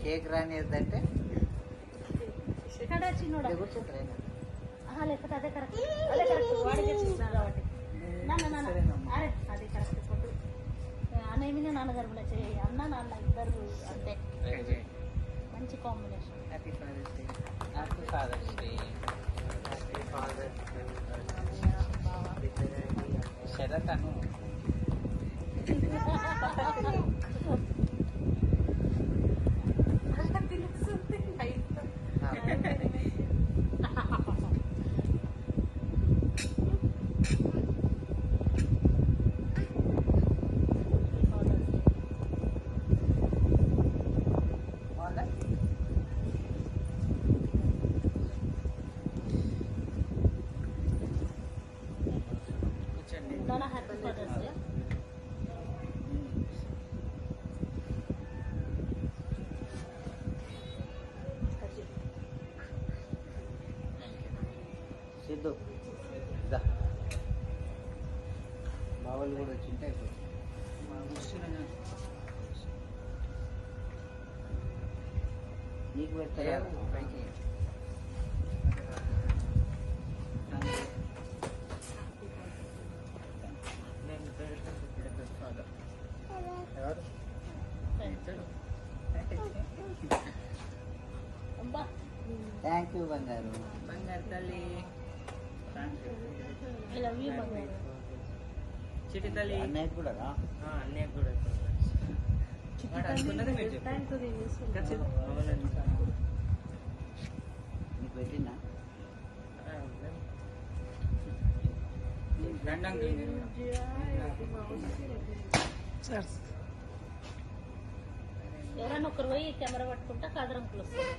Cake రానియద్దంటే లేకపోతే అదే correct, అదే కరెక్ట్. వాడికి వచ్చింది కాబట్టి అరే అది కరెక్ట్. ఫోటో అన్నయ్య నాన్నగారు కూడా చేయి, అన్న నాన్న ఇద్దరు అంతే, మంచి combination. Happy fathers Day. Happy fathers Day. Happy fathers Day. శరతను హ్యాపీ ఫాదర్స్ డే. సిద్ధు బావలు కూడా వచ్చింటే నీకు పెడతారా పైకి? థ్యాంక్ యూ బంగారు. బంగారు తల్లి. ఐ లవ్ యూ బంగారు. చిటి తల్లి. అన్నయ్య కూడా అన్నయ్య కూడా నీకు పెట్టినా ఎవరైనా ఒకరు పోయి కెమెరా పట్టుకుంటా కాదరంకులు వస్తారు.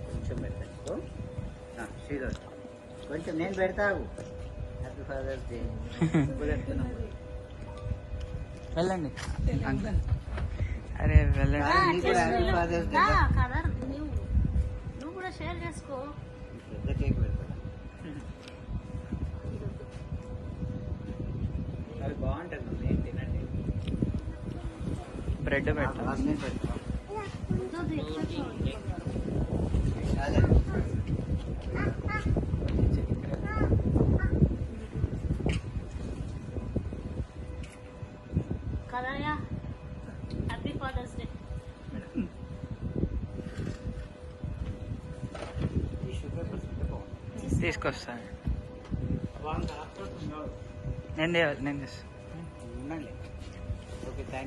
కొంచెం పెట్టచ్చు. శ్రీధర్ కొంచెం నేను పెడతావు. Happy fathers day. వెళ్ళండి. అరే వెళ్ళండి. నువ్వు కూడా షేర్ చేసుకో. పెద్ద కేక్ పెడతా. అది బాగుంటుంది. ఏం తినండి. బ్రెడ్ పెట్టా. నేను పెడతా. కదయ్యా హ్యాపీ ఫాదర్స్ డే. తీసుకొస్తాను. నేను చేస్తాను. Okay thank you.